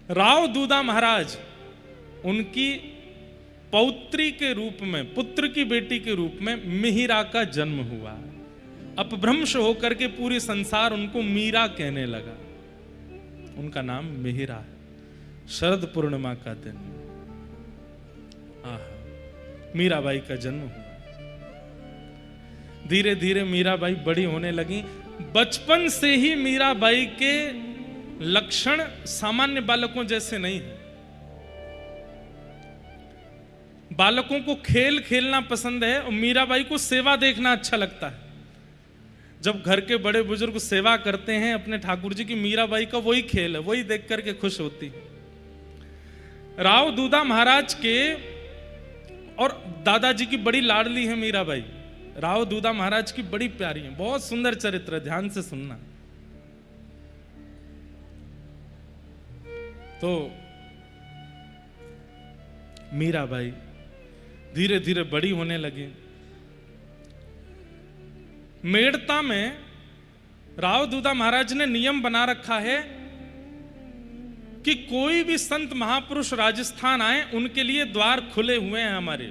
राव दूधा महाराज, उनकी पौत्री के रूप में, पुत्र की बेटी के रूप में मिहिरा का जन्म हुआ। अपभ्रंश होकर के पूरी संसार उनको मीरा कहने लगा। उनका नाम मिहिरा है। शरद पूर्णिमा का दिन मीराबाई का जन्म हुआ। धीरे धीरे मीराबाई बड़ी होने लगी। बचपन से ही मीराबाई के लक्षण सामान्य बालकों जैसे नहीं है। बालकों को खेल खेलना पसंद है और मीराबाई को सेवा देखना अच्छा लगता है। जब घर के बड़े बुजुर्ग सेवा करते हैं अपने ठाकुर जी की, मीराबाई का वही खेल है, वही देख करके खुश होती है। राव दूधा महाराज के और दादाजी की बड़ी लाडली है मीराबाई। राव दूधा महाराज की बड़ी प्यारी है, बहुत सुंदर चरित्र है, ध्यान से सुनना। तो मीराबाई धीरे धीरे बड़ी होने लगी। मेड़ता में राव दूधा महाराज ने नियम बना रखा है कि कोई भी संत महापुरुष राजस्थान आए, उनके लिए द्वार खुले हुए हैं। हमारे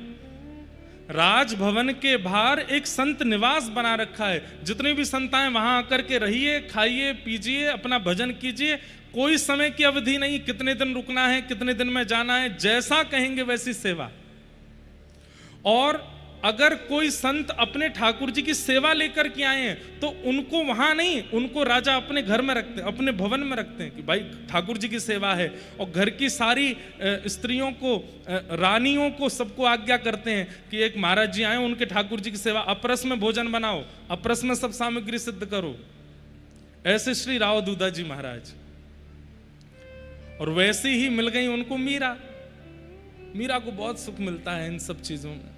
राजभवन के बाहर एक संत निवास बना रखा है। जितने भी संत आए वहां आकर के रहिए, खाइए, पीजिए, अपना भजन कीजिए। कोई समय की अवधि नहीं, कितने दिन रुकना है, कितने दिन में जाना है, जैसा कहेंगे वैसी सेवा। और अगर कोई संत अपने ठाकुर जी की सेवा लेकर के आए हैं तो उनको वहां नहीं, उनको राजा अपने घर में रखते हैं, अपने भवन में रखते हैं कि भाई ठाकुर जी की सेवा है। और घर की सारी स्त्रियों को, रानियों को, सबको आज्ञा करते हैं कि एक महाराज जी आए, उनके ठाकुर जी की सेवा, अपरस में भोजन बनाओ, अपरस में सब सामग्री सिद्ध करो। ऐसे श्री राव दूधा जी महाराज। और वैसे ही मिल गई उनको मीरा। मीरा को बहुत सुख मिलता है इन सब चीजों में।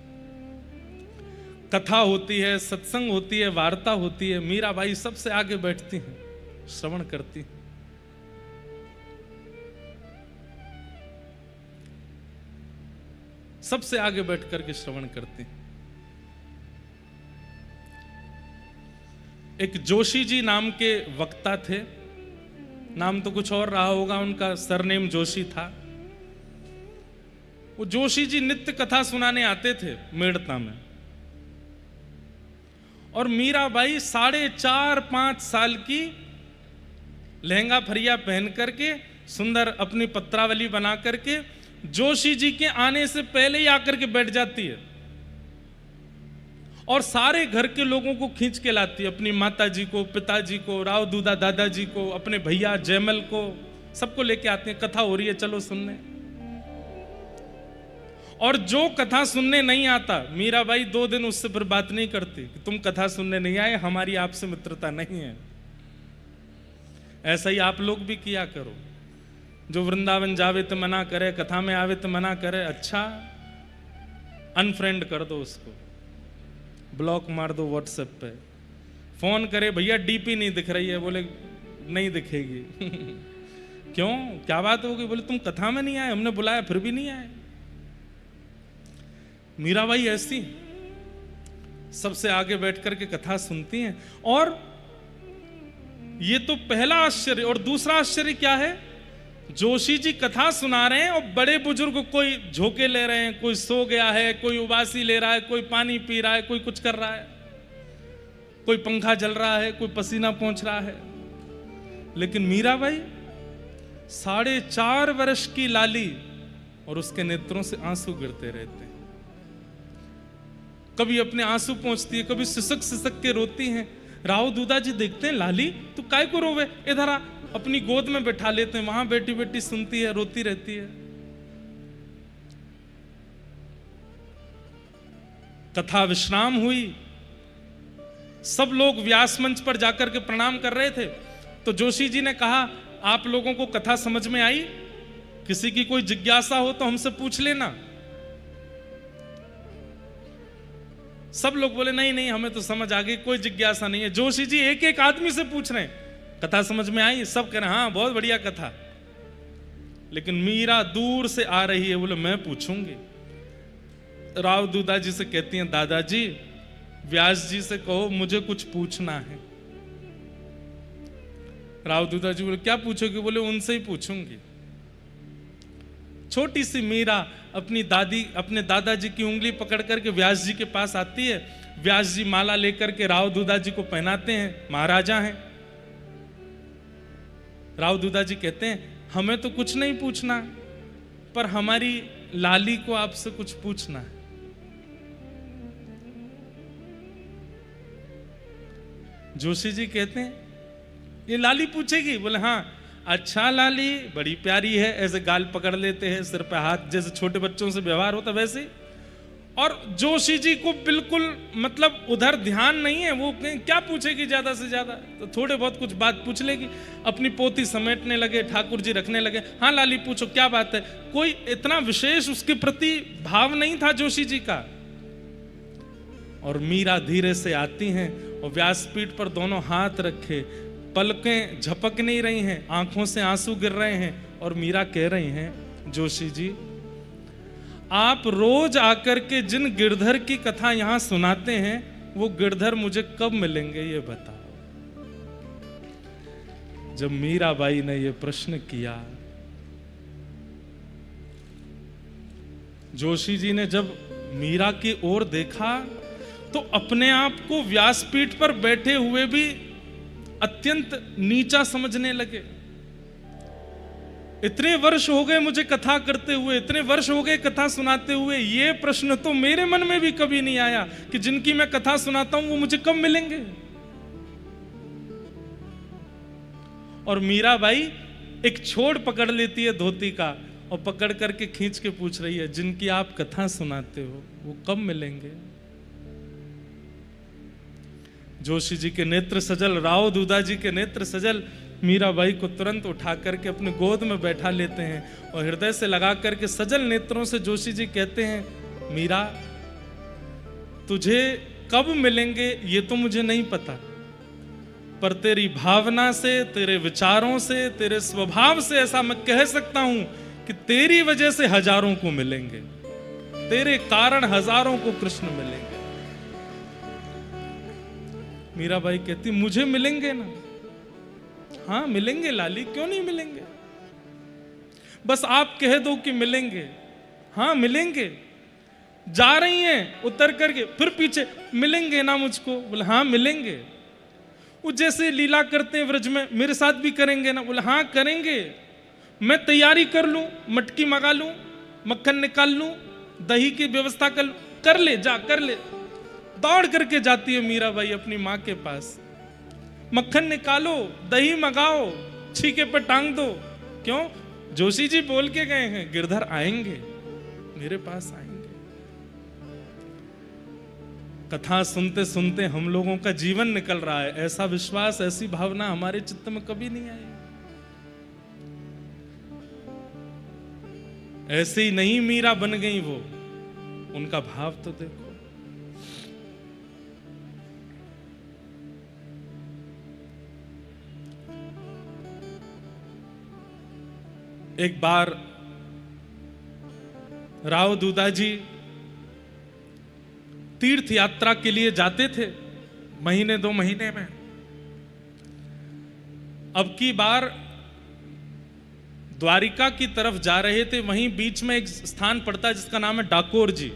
कथा होती है, सत्संग होती है, वार्ता होती है, मीराबाई सबसे आगे बैठती हैं, श्रवण करती हैं। सबसे आगे बैठ करके श्रवण करती हैं। एक जोशी जी नाम के वक्ता थे, नाम तो कुछ और रहा होगा, उनका सरनेम जोशी था। वो जोशी जी नित्य कथा सुनाने आते थे मेड़ता में। और मीराबाई 4.5-5 साल की लहंगा फरिया पहन करके, सुंदर अपनी पत्रावली बना करके जोशी जी के आने से पहले ही आकर के बैठ जाती है। और सारे घर के लोगों को खींच के लाती है, अपनी माता जी को, पिताजी को, राव दूधा दादाजी को, अपने भैया जयमल को, सबको लेके आते हैं। कथा हो रही है, चलो सुनने। और जो कथा सुनने नहीं आता, मीराबाई 2 दिन उससे फिर बात नहीं करती कि तुम कथा सुनने नहीं आए, हमारी आपसे मित्रता नहीं है। ऐसा ही आप लोग भी किया करो। जो वृंदावन जावे तो मना करे, कथा में आवे तो मना करे, अच्छा अनफ्रेंड कर दो उसको, ब्लॉक मार दो व्हाट्सएप पे। फोन करे, भैया डीपी नहीं दिख रही है, बोले नहीं दिखेगी। क्यों, क्या बात हो गई? बोले तुम कथा में नहीं आए, हमने बुलाया फिर भी नहीं आए। मीराबाई ऐसी सबसे आगे बैठ करके कथा सुनती हैं। और ये तो पहला आश्चर्य। और दूसरा आश्चर्य क्या है, जोशी जी कथा सुना रहे हैं और बड़े बुजुर्ग कोई झोंके ले रहे हैं, कोई सो गया है, कोई उबासी ले रहा है, कोई पानी पी रहा है, कोई कुछ कर रहा है, कोई पंखा जल रहा है, कोई पसीना पोंछ रहा है। लेकिन मीराबाई 4.5 वर्ष की लाली, और उसके नेत्रों से आंसू गिरते रहते हैं। कभी अपने आंसू पोंछती है, कभी सिसक सिसक के रोती हैं। राव दूधा जी देखते हैं, लाली तू काय को रोवे, इधर आ। अपनी गोद में बैठा लेते हैं, वहां बैठी बैठी सुनती है, रोती रहती है। कथा विश्राम हुई, सब लोग व्यास मंच पर जाकर के प्रणाम कर रहे थे। तो जोशी जी ने कहा, आप लोगों को कथा समझ में आई? किसी की कोई जिज्ञासा हो तो हमसे पूछ लेना। सब लोग बोले नहीं नहीं, हमें तो समझ आ गई, कोई जिज्ञासा नहीं है। जोशी जी एक एक आदमी से पूछ रहे हैं, कथा समझ में आई? सब कह रहे हाँ बहुत बढ़िया कथा। लेकिन मीरा दूर से आ रही है, बोले मैं पूछूंगी। राव दूधा जी से कहती हैं, दादाजी व्यास जी से कहो मुझे कुछ पूछना है। राव दूधा जी बोले क्या पूछोगे? बोले उनसे ही पूछूंगी। छोटी सी मीरा अपने दादाजी की उंगली पकड़ करके व्यास जी के पास आती है। व्यास जी माला लेकर के राव दूधा जी को पहनाते हैं, महाराजा हैं। राव दूधा जी कहते हैं हमें तो कुछ नहीं पूछना, पर हमारी लाली को आपसे कुछ पूछना है। जोशी जी कहते हैं ये लाली पूछेगी? बोले हाँ। अच्छा लाली बड़ी प्यारी है, ऐसे गाल पकड़ लेते हैं, सिर पे हाथ, जैसे छोटे बच्चों से व्यवहार होता वैसे ही। और जोशी जी को बिल्कुल मतलब उधर ध्यान नहीं है, वो क्या पूछेगी ज्यादा से ज्यादा, तो थोड़े बहुत कुछ बात पूछ लेगी। अपनी पोती समेटने लगे, ठाकुर जी रखने लगे। हाँ लाली पूछो क्या बात है। कोई इतना विशेष उसके प्रति भाव नहीं था जोशी जी का। और मीरा धीरे से आती हैं और व्यासपीठ पर दोनों हाथ रखे, पलकें झपक नहीं रही हैं, आंखों से आंसू गिर रहे हैं। और मीरा कह रही हैं जोशी जी आप रोज आकर के जिन गिरधर की कथा यहां सुनाते हैं वो गिरधर मुझे कब मिलेंगे ये बताओ। जब मीराबाई ने ये प्रश्न किया, जोशी जी ने जब मीरा की ओर देखा तो अपने आप को व्यासपीठ पर बैठे हुए भी अत्यंत नीचा समझने लगे। इतने वर्ष हो गए मुझे कथा करते हुए, इतने वर्ष हो गए कथा सुनाते हुए, ये प्रश्न तो मेरे मन में भी कभी नहीं आया कि जिनकी मैं कथा सुनाता हूं वो मुझे कब मिलेंगे। और मीराबाई एक छोड़ पकड़ लेती है धोती का और पकड़ करके खींच के पूछ रही है जिनकी आप कथा सुनाते हो वो कब मिलेंगे। जोशी जी के नेत्र सजल, राव दूधा जी के नेत्र सजल मीराबाई को तुरंत उठा करके अपने गोद में बैठा लेते हैं और हृदय से लगा करके सजल नेत्रों से जोशी जी कहते हैं मीरा तुझे कब मिलेंगे ये तो मुझे नहीं पता, पर तेरी भावना से, तेरे विचारों से, तेरे स्वभाव से ऐसा मैं कह सकता हूं कि तेरी वजह से हजारों को मिलेंगे, तेरे कारण हजारों को कृष्ण मिलेंगे। मीराबाई कहती मुझे मिलेंगे ना? हाँ मिलेंगे लाली, क्यों नहीं मिलेंगे, बस आप कह दो कि मिलेंगे। हाँ मिलेंगे। जा रही हैं उतर करके फिर पीछे, मिलेंगे ना मुझको? बोले हाँ मिलेंगे। वो जैसे लीला करते हैं व्रज में, मेरे साथ भी करेंगे ना? बोले हाँ करेंगे। मैं तैयारी कर लूं, मटकी मंगा लूं, मक्खन निकाल लूं, दही की व्यवस्था कर ले, जा कर ले। दौड़ करके जाती है मीराबाई अपनी माँ के पास, मक्खन निकालो, दही मंगाओ, छीके पर टांग दो। क्यों? जोशी जी बोल के गए हैं गिरधर आएंगे, मेरे पास आएंगे। कथा सुनते सुनते हम लोगों का जीवन निकल रहा है, ऐसा विश्वास, ऐसी भावना हमारे चित्त में कभी नहीं आई। ऐसे ही नहीं मीरा बन गई वो, उनका भाव तो देखो। एक बार राव दूधा जी तीर्थ यात्रा के लिए जाते थे महीने 2 महीने में। अब की बार द्वारिका की तरफ जा रहे थे, वहीं बीच में एक स्थान पड़ता है जिसका नाम है डाकोर जी।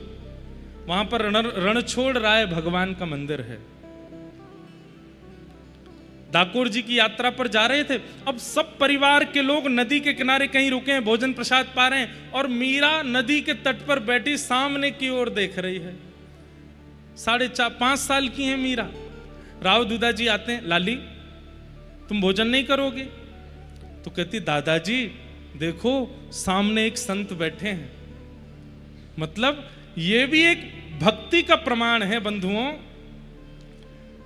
वहां पर रणछोड़ राय भगवान का मंदिर है। डाकोर जी की यात्रा पर जा रहे थे। अब सब परिवार के लोग नदी के किनारे कहीं रुके हैं, भोजन प्रसाद पा रहे हैं, और मीरा नदी के तट पर बैठी सामने की ओर देख रही है। 4.5-5 साल की है मीरा। राव दूधा जी आते हैं, लाली तुम भोजन नहीं करोगे? तो कहती दादाजी देखो सामने एक संत बैठे हैं। मतलब ये भी एक भक्ति का प्रमाण है बंधुओं।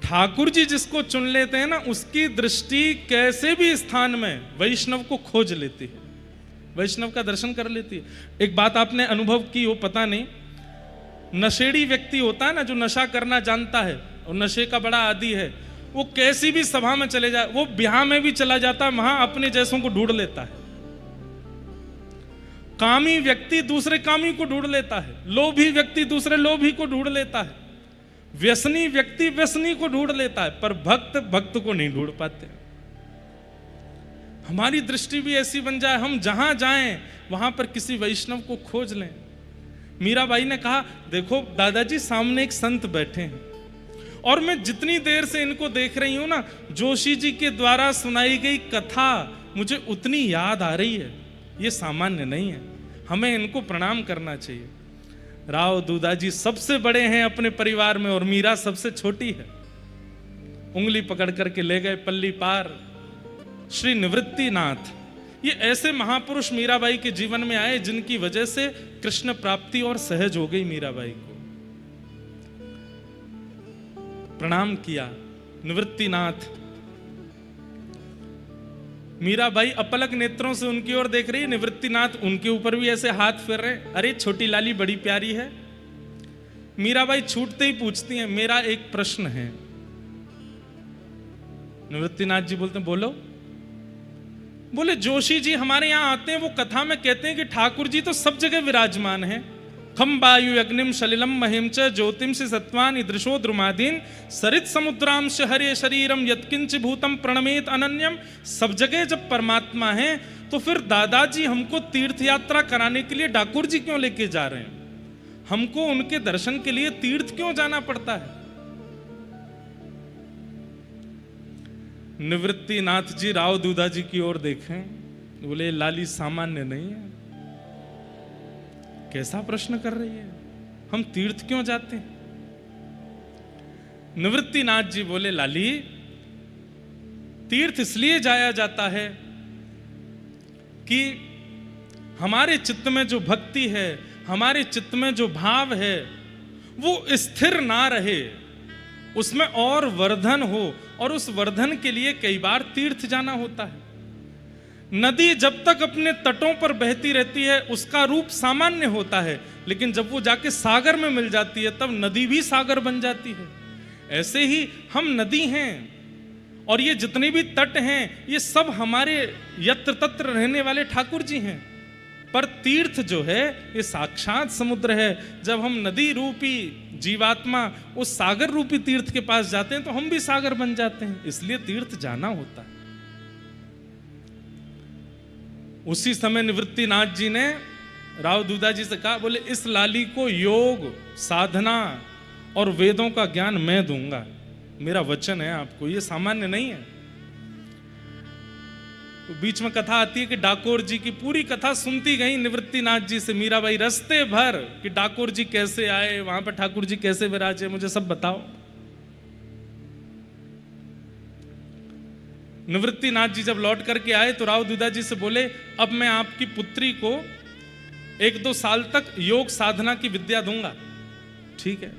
ठाकुर जी जिसको चुन लेते हैं ना, उसकी दृष्टि कैसे भी स्थान में वैष्णव को खोज लेती है, वैष्णव का दर्शन कर लेती है। एक बात आपने अनुभव की हो, पता नहीं, नशेड़ी व्यक्ति होता है ना, जो नशा करना जानता है और नशे का बड़ा आदी है, वो कैसी भी सभा में चले जाए, वो ब्याह में भी चला जाता है, वहां अपने जैसों को ढूंढ लेता है। कामी व्यक्ति दूसरे कामी को ढूंढ लेता है, लोभी व्यक्ति दूसरे लोभी को ढूंढ लेता है, व्यसनी व्यक्ति व्यसनी को ढूंढ लेता है, पर भक्त भक्त को नहीं ढूंढ पाते। हमारी दृष्टि भी ऐसी बन जाए, हम जहां जाएं वहां पर किसी वैष्णव को खोज लें। मीराबाई ने कहा, देखो दादाजी सामने एक संत बैठे हैं और मैं जितनी देर से इनको देख रही हूं ना, जोशी जी के द्वारा सुनाई गई कथा मुझे उतनी याद आ रही है। ये सामान्य नहीं है, हमें इनको प्रणाम करना चाहिए। राव दूधाजी सबसे बड़े हैं अपने परिवार में और मीरा सबसे छोटी है। उंगली पकड़ करके ले गए पल्ली पार। श्री निवृत्तिनाथ, ये ऐसे महापुरुष मीराबाई के जीवन में आए जिनकी वजह से कृष्ण प्राप्ति और सहज हो गई। मीराबाई को प्रणाम किया। निवृत्तिनाथ, मीराबाई अपलक नेत्रों से उनकी ओर देख रही है। निवृत्तिनाथ उनके ऊपर भी ऐसे हाथ फेर रहे। अरे छोटी लाली बड़ी प्यारी है। मीराबाई छूटते ही पूछती हैं, मेरा एक प्रश्न है। निवृत्तिनाथ जी बोलते हैं, बोलो। बोले, जोशी जी हमारे यहां आते हैं, वो कथा में कहते हैं कि ठाकुर जी तो सब जगह विराजमान हैं। खम वायु अग्निम सलिलम महिम च ज्योतिम से सत्वान ईदृशो द्रुमादीन सरित समुद्राम से हरे शरीरम यत्किंच भूतम प्रणमेत अनन्यम। सब जगह जब परमात्मा है तो फिर दादाजी हमको तीर्थ यात्रा कराने के लिए ठाकुर जी क्यों लेके जा रहे हैं? हमको उनके दर्शन के लिए तीर्थ क्यों जाना पड़ता है? निवृत्तिनाथ जी राव दूधाजी की ओर देखें, बोले लाली सामान्य नहीं है। कैसा प्रश्न कर रही है, हम तीर्थ क्यों जाते हैं? निवृत्तिनाथ जी बोले, लाली तीर्थ इसलिए जाया जाता है कि हमारे चित्त में जो भक्ति है, हमारे चित्त में जो भाव है, वो स्थिर ना रहे, उसमें और वर्धन हो, और उस वर्धन के लिए कई बार तीर्थ जाना होता है। नदी जब तक अपने तटों पर बहती रहती है उसका रूप सामान्य होता है, लेकिन जब वो जाके सागर में मिल जाती है तब नदी भी सागर बन जाती है। ऐसे ही हम नदी हैं और ये जितने भी तट हैं ये सब हमारे यत्र तत्र रहने वाले ठाकुर जी हैं। पर तीर्थ जो है ये साक्षात समुद्र है। जब हम नदी रूपी जीवात्मा उस सागर रूपी तीर्थ के पास जाते हैं तो हम भी सागर बन जाते हैं, इसलिए तीर्थ जाना होता है। उसी समय निवृत्तिनाथ जी ने राव दूधाजी से कहा, बोले इस लाली को योग, साधना और वेदों का ज्ञान मैं दूंगा, मेरा वचन है आपको, ये सामान्य नहीं है। तो बीच में कथा आती है कि डाकोर जी की पूरी कथा सुनती गई निवृत्तिनाथ जी से मीराबाई रस्ते भर, कि डाकोर जी कैसे आए, वहां पर ठाकुर जी कैसे विराजे, मुझे सब बताओ। निवृत्तिनाथ जी जब लौट करके आए तो राव दूधाजी से बोले, अब मैं आपकी पुत्री को 1-2 साल तक योग साधना की विद्या दूंगा। ठीक है।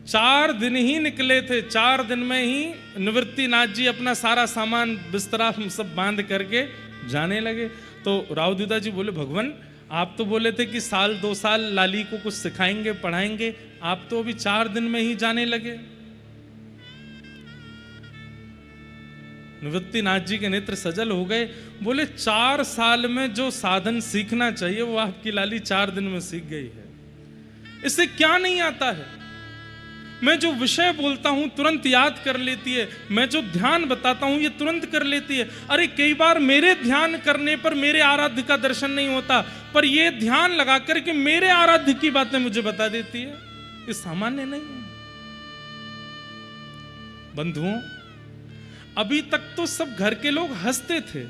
4 दिन ही निकले थे, 4 दिन में ही निवृत्तिनाथ जी अपना सारा सामान बिस्तरा सब बांध करके जाने लगे। तो राव दूधाजी बोले, भगवान आप तो बोले थे कि 1-2 साल लाली को कुछ सिखाएंगे पढ़ाएंगे, आप तो अभी 4 दिन में ही जाने लगे। निवृत्तिनाथ जी के नेत्र सजल हो गए। बोले 4 साल में जो साधन सीखना चाहिए वो आपकी लाली 4 दिन में सीख गई है। इससे क्या नहीं आता है? मैं जो विषय बोलता हूं तुरंत याद कर लेती है, मैं जो ध्यान बताता हूं ये तुरंत कर लेती है। अरे कई बार मेरे ध्यान करने पर मेरे आराध्य का दर्शन नहीं होता, पर ये ध्यान लगा करके मेरे आराध्य की बातें मुझे बता देती है। ये सामान्य नहीं है। बंधुओं, अभी तक तो सब घर के लोग हंसते थे,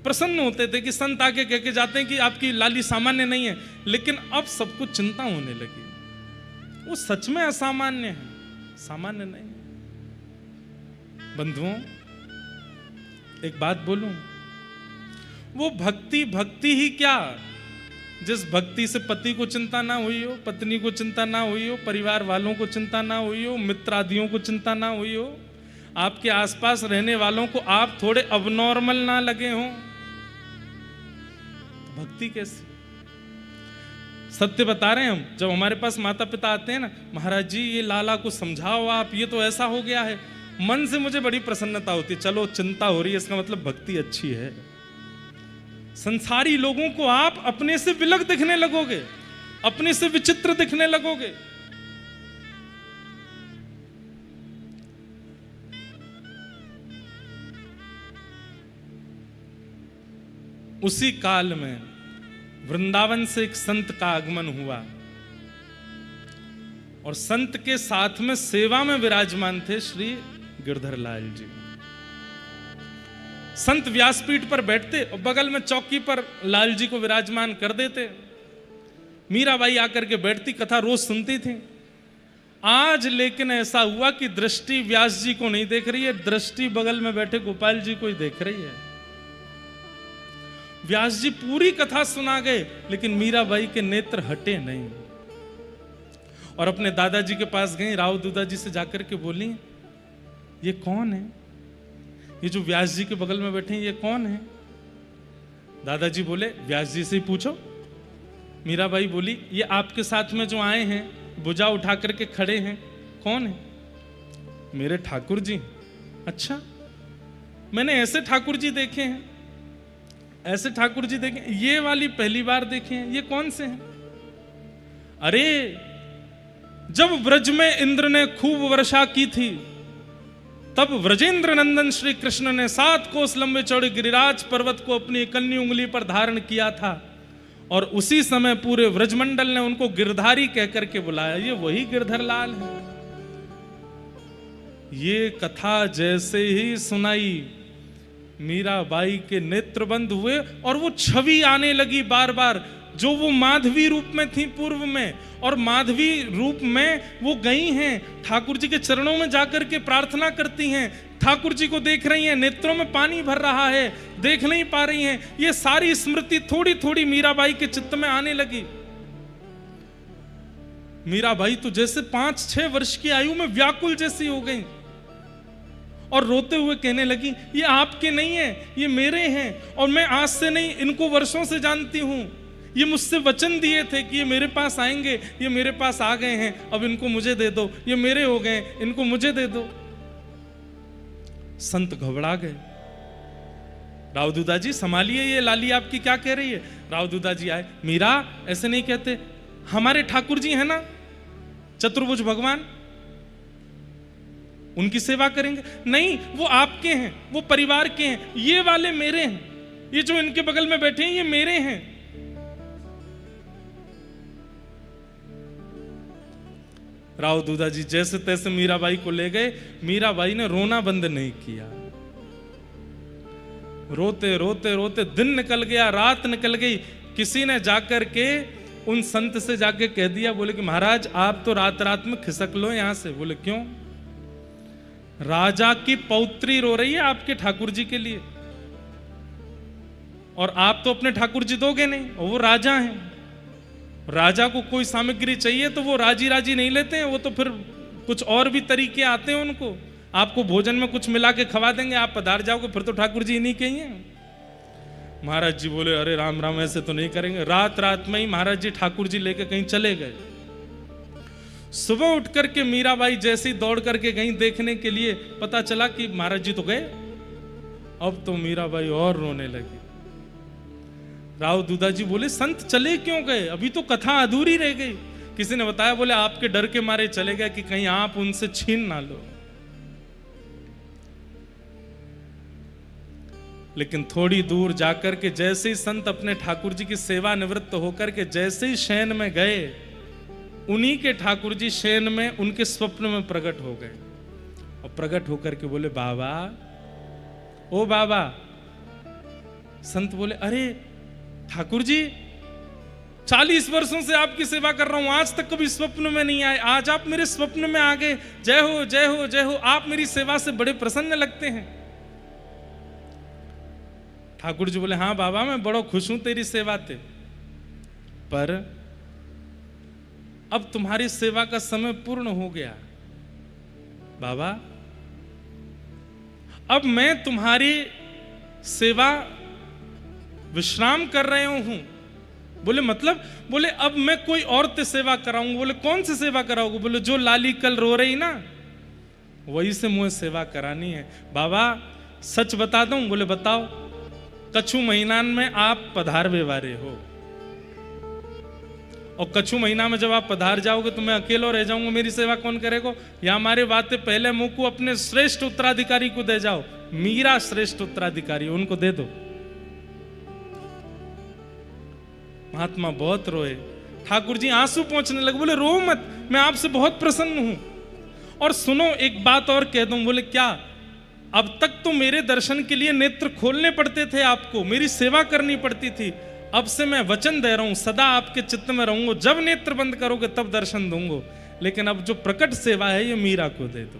प्रसन्न होते थे कि संत आके कह के जाते हैं कि आपकी लाली सामान्य नहीं है, लेकिन अब सबको चिंता होने लगी। वो सच में असामान्य है, सामान्य नहीं। बंधुओं, एक बात बोलूं, वो भक्ति ही क्या, जिस भक्ति से पति को चिंता ना हुई हो, पत्नी को चिंता ना हुई हो, परिवार वालों को चिंता ना हुई हो, मित्र आदियों को चिंता ना हुई हो, आपके आसपास रहने वालों को आप थोड़े अबनॉर्मल ना लगे हों, तो भक्ति कैसी? सत्य बता रहे हैं हम। जब हमारे पास माता पिता आते हैं ना, महाराज जी ये लाला को समझाओ आप, ये तो ऐसा हो गया है, मन से मुझे बड़ी प्रसन्नता होती है। चलो चिंता हो रही है, इसका मतलब भक्ति अच्छी है। संसारी लोगों को आप अपने से विलग दिखने लगोगे, अपने से विचित्र दिखने लगोगे। उसी काल में वृंदावन से एक संत का आगमन हुआ और संत के साथ में सेवा में विराजमान थे श्री गिरधर लाल जी। संत व्यासपीठ पर बैठते और बगल में चौकी पर लाल जी को विराजमान कर देते। मीराबाई आकर के बैठती, कथा रोज सुनती थी। आज लेकिन ऐसा हुआ कि दृष्टि व्यास जी को नहीं देख रही है, दृष्टि बगल में बैठे गोपाल जी को ही देख रही है। व्यास जी पूरी कथा सुना गए लेकिन मीराबाई के नेत्र हटे नहीं और अपने दादाजी के पास गई। राव दूधा जी से जाकर के बोली, ये कौन है? ये जो व्यास जी के बगल में बैठे हैं ये कौन है? दादाजी बोले, व्यास जी से ही पूछो। मीराबाई बोली, ये आपके साथ में जो आए हैं, भुजा उठा करके खड़े हैं, कौन है? मेरे ठाकुर जी। अच्छा, मैंने ऐसे ठाकुर जी देखे हैं, ऐसे ठाकुर जी देखे, ये वाली पहली बार देखे हैं, ये कौन से हैं? अरे जब व्रज में इंद्र ने खूब वर्षा की थी तब व्रजेंद्र नंदन श्री कृष्ण ने 7 कोस लंबे चौड़े गिरिराज पर्वत को अपनी कन्नी उंगली पर धारण किया था और उसी समय पूरे व्रजमंडल ने उनको गिरधारी कहकर के बुलाया। ये वही गिरधर लाल है। ये कथा जैसे ही सुनाई, मीराबाई के नेत्र बंद हुए और वो छवि आने लगी बार बार, जो वो माधवी रूप में थी पूर्व में, और माधवी रूप में वो गई हैं, ठाकुर जी के चरणों में जाकर के प्रार्थना करती हैं, ठाकुर जी को देख रही हैं, नेत्रों में पानी भर रहा है, देख नहीं पा रही हैं। ये सारी स्मृति थोड़ी थोड़ी मीराबाई के चित्त में आने लगी। मीराबाई तो जैसे 5-6 वर्ष की आयु में व्याकुल जैसी हो गई और रोते हुए कहने लगी, ये आपके नहीं है, ये मेरे हैं और मैं आज से नहीं, इनको वर्षों से जानती हूं। ये मुझसे वचन दिए थे कि ये मेरे पास आएंगे, ये मेरे पास आ गए हैं, अब इनको मुझे दे दो, ये मेरे हो गए, इनको मुझे दे दो। संत घबरा गए। राव दूधा जी संभालिए, ये लाली आपकी क्या कह रही है? राव दूधा जी आए, मीरा ऐसे नहीं कहते, हमारे ठाकुर जी है ना चतुर्भुज भगवान, उनकी सेवा करेंगे। नहीं, वो आपके हैं, वो परिवार के हैं, ये वाले मेरे हैं, ये जो इनके बगल में बैठे हैं ये मेरे हैं। राव दूधा जी जैसे तैसे मीराबाई को ले गए। मीराबाई ने रोना बंद नहीं किया। रोते रोते रोते दिन निकल गया, रात निकल गई। किसी ने जाकर के उन संत से जाके कह दिया, बोले कि महाराज आप तो रात रात में खिसक लो यहां से। बोले क्यों? राजा की पौत्री रो रही है आपके ठाकुर जी के लिए और आप तो अपने ठाकुर जी दोगे नहीं, और वो राजा हैं। राजा को कोई सामग्री चाहिए तो वो राजी राजी नहीं लेते हैं, वो तो फिर कुछ और भी तरीके आते हैं उनको। आपको भोजन में कुछ मिला के खवा देंगे, आप पधार जाओगे, फिर तो ठाकुर जी नहीं कहिए। महाराज जी बोले, अरे राम राम, ऐसे तो नहीं करेंगे। रात रात में ही महाराज जी ठाकुर जी लेके कहीं चले गए। सुबह उठ करके मीराबाई जैसे ही दौड़ करके गई देखने के लिए, पता चला कि महाराज जी तो गए। अब तो मीराबाई और रोने लगी। राव दूधा जी बोले, संत चले क्यों गए? अभी तो कथा अधूरी रह गई। किसी ने बताया, बोले आपके डर के मारे चले गए कि कहीं आप उनसे छीन ना लो। लेकिन थोड़ी दूर जाकर के जैसे ही संत अपने ठाकुर जी की सेवा निवृत्त होकर के जैसे ही शयन में गए, उन्हीं के ठाकुर जी शयन में उनके स्वप्न में प्रकट हो गए और प्रकट होकर के बोले, बाबा, ओ बाबा। संत बोले, अरे ठाकुर जी 40 वर्षों से आपकी सेवा कर रहा हूं, आज तक कभी स्वप्न में नहीं आए, आज आप मेरे स्वप्न में आ गए। जय हो जय हो जय हो, आप मेरी सेवा से बड़े प्रसन्न लगते हैं। ठाकुर जी बोले, हाँ बाबा, मैं बड़ा खुश हूं तेरी सेवा से, पर अब तुम्हारी सेवा का समय पूर्ण हो गया। बाबा, अब मैं तुम्हारी सेवा विश्राम कर रहे हूं। बोले मतलब? बोले अब मैं कोई और ते सेवा कराऊंगा। बोले कौन सी सेवा कराओगे? बोले जो लाली कल रो रही ना, वही से मुझे सेवा करानी है। बाबा सच बता दूं? बोले बताओ। कछु महीना में आप पधार व्यवहारे हो, और कछु महीना में जब आप पधार जाओगे तो मैं अकेला रह जाऊंगा, मेरी सेवा कौन करेगा? या हमारे बातें पहले मुंह को अपने श्रेष्ठ उत्तराधिकारी को दे जाओ। मीरा श्रेष्ठ उत्तराधिकारी, उनको दे दो। महात्मा बहुत रोए, ठाकुर जी आंसू पहुंचने लगे, बोले रो मत, मैं आपसे बहुत प्रसन्न हूं। और सुनो एक बात और कह दूं। बोले क्या? अब तक तो मेरे दर्शन के लिए नेत्र खोलने पड़ते थे, आपको मेरी सेवा करनी पड़ती थी, अब से मैं वचन दे रहा हूं सदा आपके चित्त में रहूंगा, जब नेत्र बंद करोगे तब दर्शन दूंगा, लेकिन अब जो प्रकट सेवा है ये मीरा को दे दो।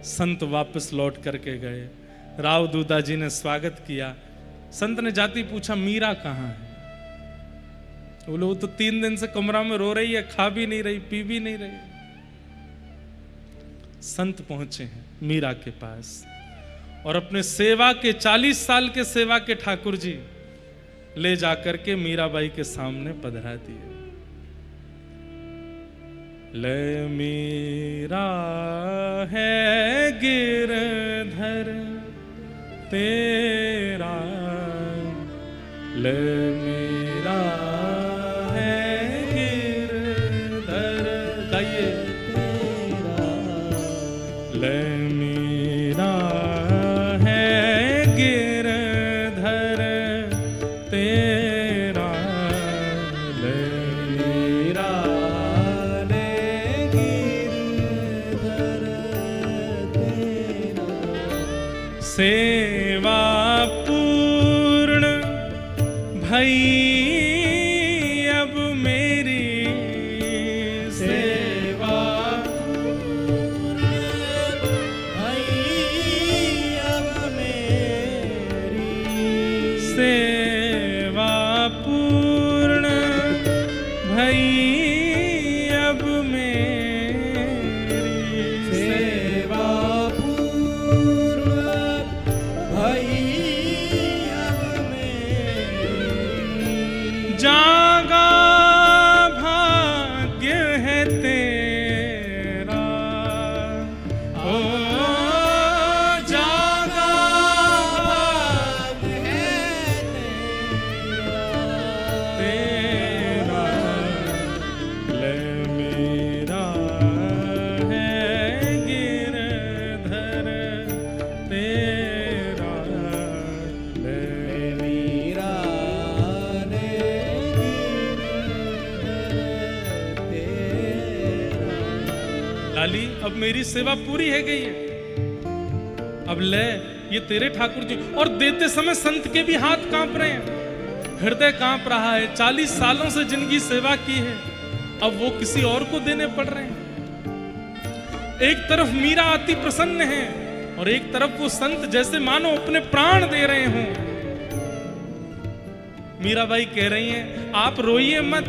संत वापस लौट करके गए, राव दूधा जी ने स्वागत किया। संत ने जाती पूछा मीरा कहाँ है? बोले वो तो 3 दिन से कमरा में रो रही है, खा भी नहीं रही, पी भी नहीं रही। संत पहुंचे हैं मीरा के पास और अपने सेवा के 40 साल के सेवा के ठाकुर जी ले जाकर के मीराबाई के सामने पधरा दिए। ले मीरा है गिरधर तेरा, ले मीरा है गिरधर, गाइए, ले मीरा है गिरधर तेरा, ले मीरा सेवा पूर्ण भई अब मेरी, सेवा पूर्ण भई अब मेरी, सेवा पूर्ण भई अब मेरी, सेवा जागा भाग्य है तेरा, ओ जागा भाग्य है तेरा, ले मीरा है गिरधर तेरा, ले मीरा लाली अब मेरी सेवा पूरी है गई है, अब ले ये तेरे ठाकुर जी। और देते समय संत के भी हाथ कांप रहे हैं, हृदय कांप रहा है, 40 सालों से जिनकी सेवा की है अब वो किसी और को देने पड़ रहे हैं। एक तरफ मीरा अति प्रसन्न है और एक तरफ वो संत जैसे मानो अपने प्राण दे रहे हों। मीराबाई कह रही हैं आप रोइए मत,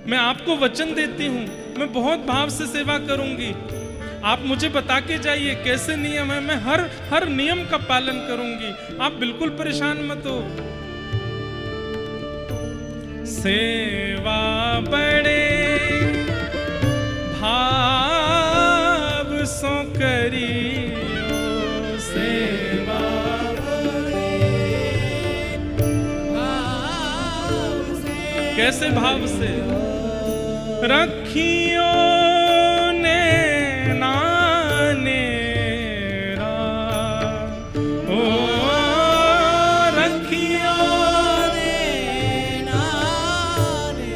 मैं आपको वचन देती हूं, मैं बहुत भाव से सेवा करूंगी, आप मुझे बता के जाइए कैसे नियम है, मैं हर नियम का पालन करूंगी, आप बिल्कुल परेशान मत हो। सेवा बड़े भाव सो करियो, सेवा कैसे भाव से? रखियो ने नानेरा, ओ रखियो ने नाने,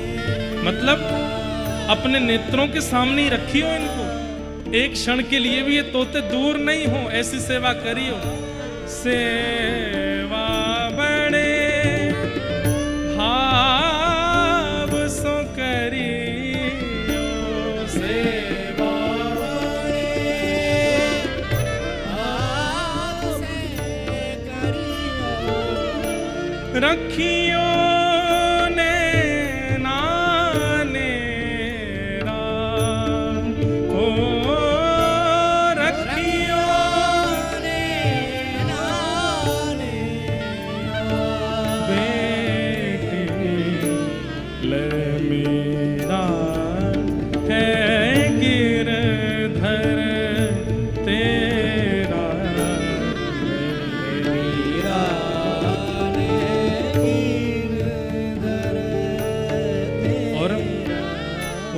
मतलब अपने नेत्रों के सामने ही रखियो इनको, एक क्षण के लिए भी ये तोते दूर नहीं हो, ऐसी सेवा करियो। सेवा बड़े रखियो ने नानेरा, ओ रखियो ने नानेरा, बेटी ले मीरा है गिरधर तेरा,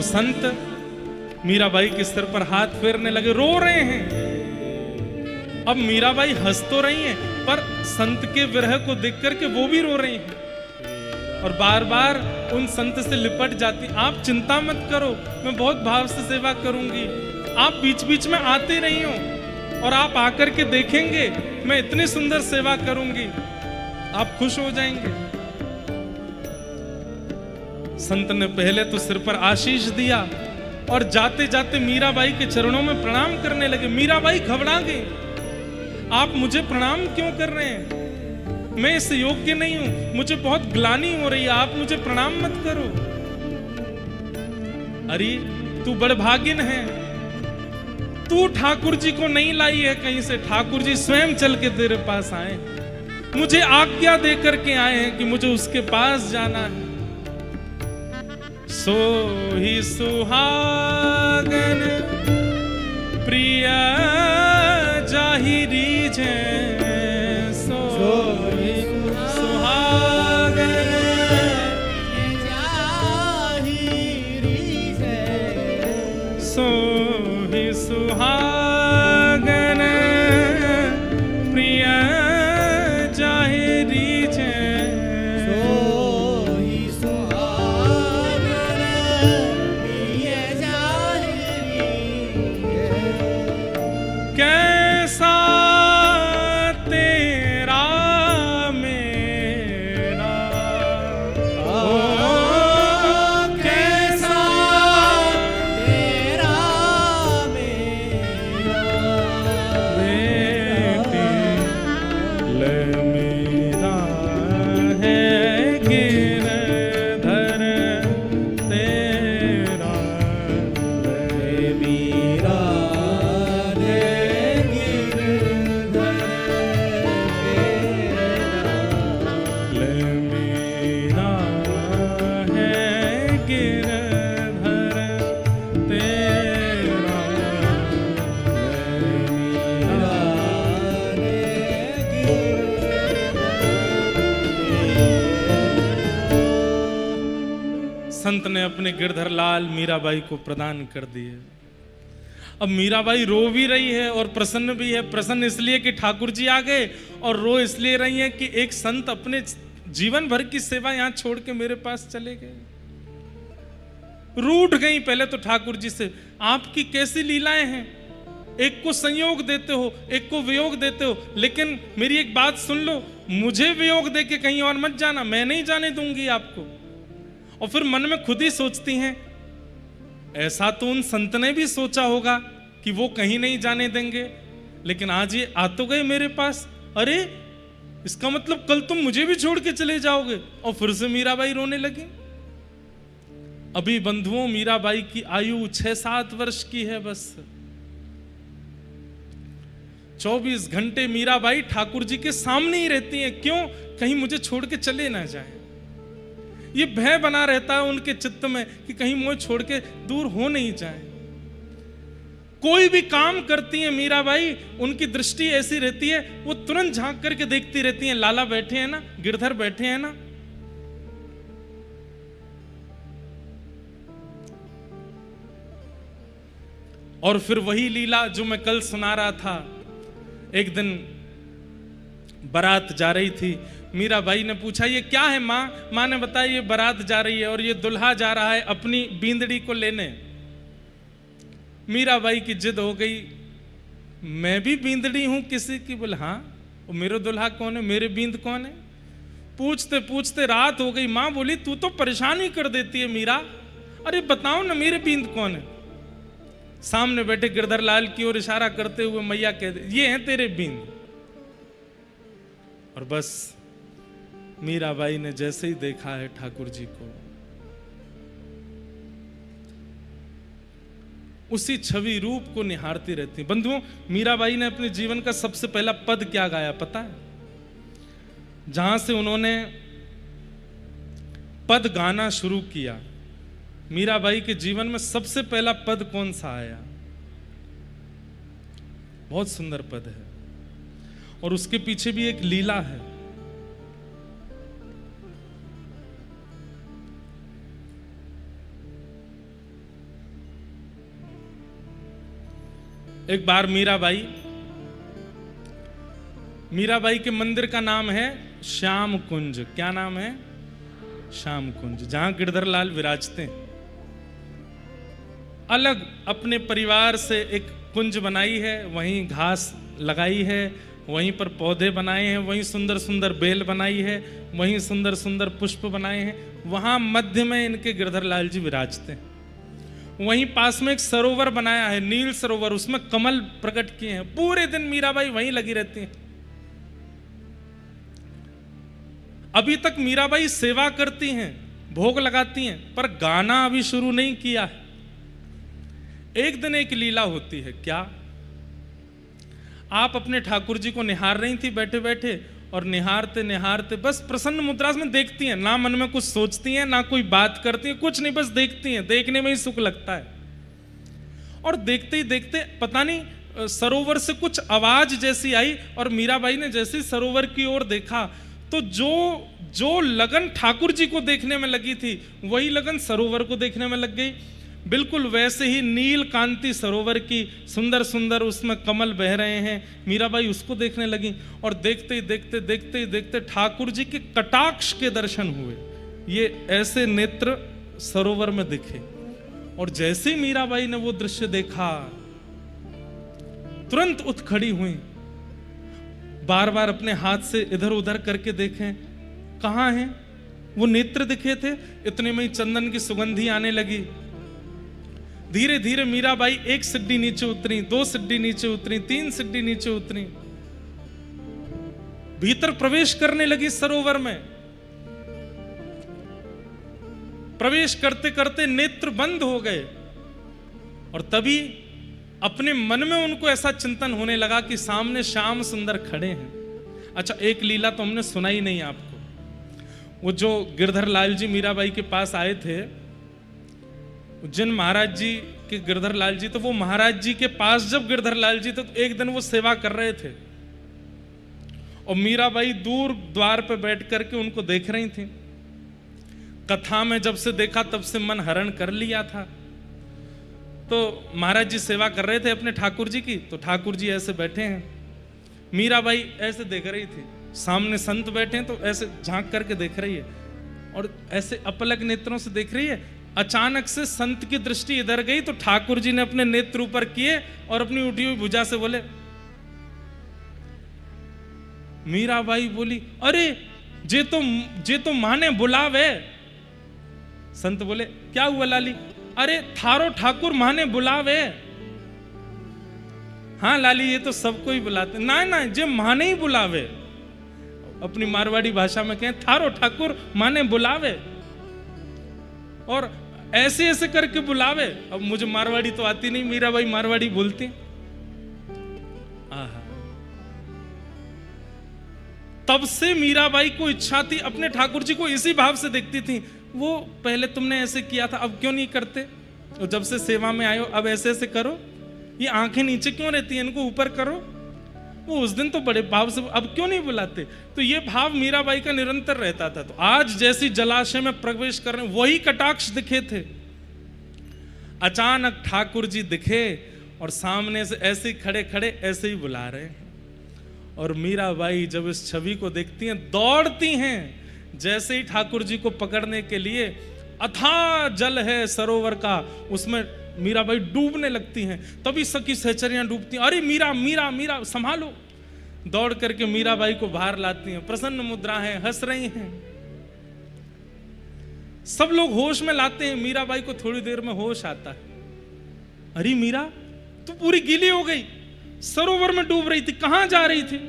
संत मीराबाई के सिर पर हाथ फेरने लगे, रो रहे हैं। अब मीराबाई हंस तो रही हैं पर संत के विरह को देख करके वो भी रो रही हैं और बार बार उन संत से लिपट जाती। आप चिंता मत करो, मैं बहुत भाव से सेवा करूंगी, आप बीच बीच में आते रही हो और आप आकर के देखेंगे मैं इतनी सुंदर सेवा करूंगी, आप खुश हो जाएंगे। संत ने पहले तो सिर पर आशीष दिया और जाते जाते मीराबाई के चरणों में प्रणाम करने लगे। मीराबाई घबरा गई, आप मुझे प्रणाम क्यों कर रहे हैं? मैं इस योग्य नहीं हूं, मुझे बहुत ग्लानि हो रही है, आप मुझे प्रणाम मत करो। अरे तू बड़भागिन है, तू ठाकुर जी को नहीं लाई है कहीं से, ठाकुर जी स्वयं चल के तेरे पास आए, मुझे आज्ञा दे करके आए हैं कि मुझे उसके पास जाना है। सो ही सुहागन प्रिय जाहिरी जे, सो ही सुहागन जाहिरी जे, सो ही सुहागन प्रिय जाहिरी जे, सो ही सुहागन प्रिय जाहिरी जे। कैसा तेरा मेरा, ओ कैसा तेरा मेरा, बेटी ले मेरा है गिरधर तेरा, ले मेरा है गिरधर तेरा, ले मेरा है गिरधर तेरा, ले मेरा संत ने अपने गिरधर लाल मीराबाई को प्रदान कर दिए। अब मीराबाई रो भी रही है और प्रसन्न भी है। प्रसन्न इसलिए कि ठाकुर जी आ गए, और रो इसलिए रही है कि एक संत अपने जीवन भर की सेवा यहां छोड़ के मेरे पास चले गए। रूठ गई पहले तो ठाकुर जी से, आपकी कैसी लीलाएं हैं, एक को संयोग देते हो, एक को वियोग देते हो, लेकिन मेरी एक बात सुन लो, मुझे वियोग दे के कहीं और मत जाना, मैं नहीं जाने दूंगी आपको। और फिर मन में खुद ही सोचती हैं, ऐसा तो उन संत ने भी सोचा होगा कि वो कहीं नहीं जाने देंगे, लेकिन आज ये आ तो गए मेरे पास, अरे इसका मतलब कल तुम मुझे भी छोड़ के चले जाओगे। और फिर से मीराबाई रोने लगी। अभी बंधुओं मीराबाई की आयु 6-7 वर्ष की है बस। 24 घंटे मीराबाई ठाकुर जी के सामने ही रहती हैं। क्यों? कहीं मुझे छोड़ के चले ना जाए। ये भय बना रहता है उनके चित्त में कि कहीं मुझे छोड़ के दूर हो नहीं जाए। कोई भी काम करती है मीराबाई, उनकी दृष्टि ऐसी रहती है, वो तुरंत झांक करके देखती रहती हैं, लाला बैठे हैं ना, गिरधर बैठे हैं ना। और फिर वही लीला जो मैं कल सुना रहा था। एक दिन बारात जा रही थी, मीराबाई ने पूछा ये क्या है माँ? माँ ने बताया ये बारात जा रही है और ये दुल्हा जा रहा है अपनी बींदड़ी को लेने। मीराबाई की जिद हो गई, मैं भी बींदड़ी हूं किसी की? बोले हाँ। और मेरा दुल्हा कौन है, मेरे बींद कौन है? पूछते पूछते रात हो गई। माँ बोली तू तो परेशान ही कर देती है मीरा, अरे बताओ ना मेरे बींद कौन है? सामने बैठे गिरधर लाल की ओर इशारा करते हुए मैया कहते ये हैं तेरे बींद। और बस मीराबाई ने जैसे ही देखा है ठाकुर जी को, उसी छवि रूप को निहारती रहती। बंधुओं, मीराबाई ने अपने जीवन का सबसे पहला पद क्या गाया पता है? जहां से उन्होंने पद गाना शुरू किया, मीराबाई के जीवन में सबसे पहला पद कौन सा आया? बहुत सुंदर पद है और उसके पीछे भी एक लीला है। एक बार मीराबाई मीराबाई के मंदिर का नाम है श्याम कुंज। क्या नाम है? श्याम कुंज, जहां गिरधरलाल विराजते हैं। अलग अपने परिवार से एक कुंज बनाई है, वहीं घास लगाई है, वहीं पर पौधे बनाए हैं, वहीं सुंदर सुंदर बेल बनाई है, वहीं सुंदर सुंदर पुष्प बनाए हैं। वहां मध्य में इनके गिरधरलाल जी विराजते हैं। वहीं पास में एक सरोवर बनाया है, नील सरोवर, उसमें कमल प्रकट किए हैं। पूरे दिन मीराबाई वहीं लगी रहती हैं। अभी तक मीराबाई सेवा करती हैं, भोग लगाती हैं, पर गाना अभी शुरू नहीं किया है। एक दिन एक लीला होती है। क्या? आप अपने ठाकुर जी को निहार रही थी बैठे बैठे, और निहारते निहारते बस प्रसन्न मुद्रा में देखती हैं, ना मन में कुछ सोचती हैं, ना कोई बात करती हैं, कुछ नहीं, बस देखती हैं। देखने में ही सुख लगता है। और देखते ही देखते पता नहीं सरोवर से कुछ आवाज जैसी आई, और मीराबाई ने जैसे सरोवर की ओर देखा तो जो लगन ठाकुर जी को देखने में लगी थी, वही लगन सरोवर को देखने में लग गई। बिल्कुल वैसे ही नील कांति सरोवर की, सुंदर सुंदर उसमें कमल बह रहे हैं। मीराबाई उसको देखने लगी, और देखते ही देखते ठाकुर जी के कटाक्ष के दर्शन हुए। ये ऐसे नेत्र सरोवर में दिखे, और जैसे ही मीराबाई ने वो दृश्य देखा, तुरंत उठ खड़ी हुई, बार बार अपने हाथ से इधर उधर करके देखें कहां हैं वो नेत्र दिखे थे। इतने में ही चंदन की सुगंधी आने लगी। धीरे धीरे मीराबाई एक सीढ़ी नीचे उतरी, 2 सीढ़ी नीचे उतरी, 3 सीढ़ी नीचे उतरी, भीतर प्रवेश करने लगी सरोवर में। प्रवेश करते करते नेत्र बंद हो गए, और तभी अपने मन में उनको ऐसा चिंतन होने लगा कि सामने श्याम सुंदर खड़े हैं। अच्छा, एक लीला तो हमने सुनाई नहीं आपको। वो जो गिरधरलाल जी मीराबाई के पास आए थे, उज्जैन महाराज जी के गिरधरलाल जी, तो वो महाराज जी के पास जब गिरधरलाल जी थे तो एक दिन वो सेवा कर रहे थे, और मीराबाई दूर द्वार पे बैठ करके उनको देख रही थी। कथा में जब से देखा तब से मन हरण कर लिया था। तो महाराज जी सेवा कर रहे थे अपने ठाकुर जी की, तो ठाकुर जी ऐसे बैठे हैं, मीराबाई ऐसे देख रही थी। सामने संत बैठे हैं तो ऐसे झांक करके देख रही है, और ऐसे अपलक नेत्रों से देख रही है। अचानक से संत की दृष्टि इधर गई, तो ठाकुर जी ने अपने नेत्र ऊपर किए और अपनी उठी हुई भुजा से बोले। मीराबाई बोली, अरे जे तो माने बुलावे। संत बोले, क्या हुआ लाली? अरे थारो ठाकुर माने बुलावे। हाँ लाली, ये तो सबको ही बुलाते। ना ना, जे माने ही बुलावे। अपनी मारवाड़ी भाषा में कहें, थारो ठाकुर माने बुलावे, और ऐसे ऐसे करके बुलावे। अब मुझे मारवाड़ी तो आती नहीं, मीराबाई मारवाड़ी बोलती। आहा, तब से मीराबाई को इच्छा थी, अपने ठाकुर जी को इसी भाव से देखती थी। वो पहले तुमने ऐसे किया था, अब क्यों नहीं करते? और जब से सेवा में आए हो अब ऐसे ऐसे करो। ये आंखें नीचे क्यों रहती हैं, इनको ऊपर करो। वो उस दिन तो बड़े भाव से, अब क्यों नहीं बुलाते? तो ये भाव मीराबाई का निरंतर रहता था। तो आज जैसी जलाशय में प्रवेश कर रहे हैं, वही कटाक्ष दिखे थे। अचानक ठाकुर जी दिखे, और सामने से ऐसे ही खड़े खड़े ऐसे ही बुला रहे हैं। और मीराबाई जब इस छवि को देखती हैं, दौड़ती हैं। जैसे ही ठाकुर जी को पकड़ने के लिए, अथाह जल है सरोवर का, उसमें मीराबाई डूबने लगती हैं। तभी सखी सहचरियां डूबती हैं। अरे मीरा मीरा मीरा, संभालो। दौड़ करके मीराबाई को बाहर लाती हैं। प्रसन्न मुद्रा है, हंस रही हैं। सब लोग होश में लाते हैं। मीराबाई को थोड़ी देर में होश आता है। अरे मीरा, तू पूरी गीली हो गई, सरोवर में डूब रही थी, कहां जा रही थी?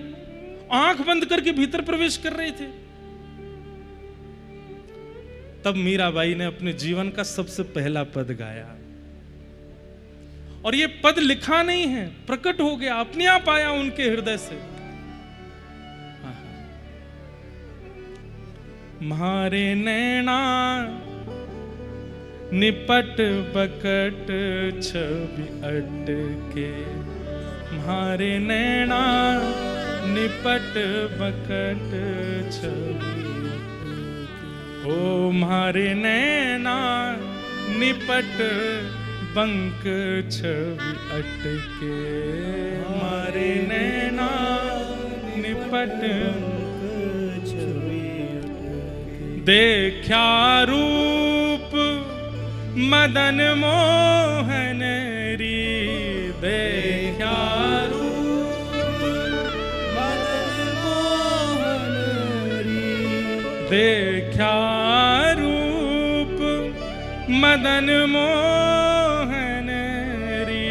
आंख बंद करके भीतर प्रवेश कर रहे थे। तब मीराबाई ने अपने जीवन का सबसे पहला पद गाया, और ये पद लिखा नहीं है, प्रकट हो गया, अपने आप आया उनके हृदय से। म्हारे नैना निपट बकट छवि अटके, म्हारे नैना निपट बकट छवि, ओ म्हारे नैना निपट बंक छवि अटके, म्हारे नैना निपट निपट देखा रूप मदन मोहन री, देखा रूप मदन मोहन री, देखा रूप मदन मोहन री,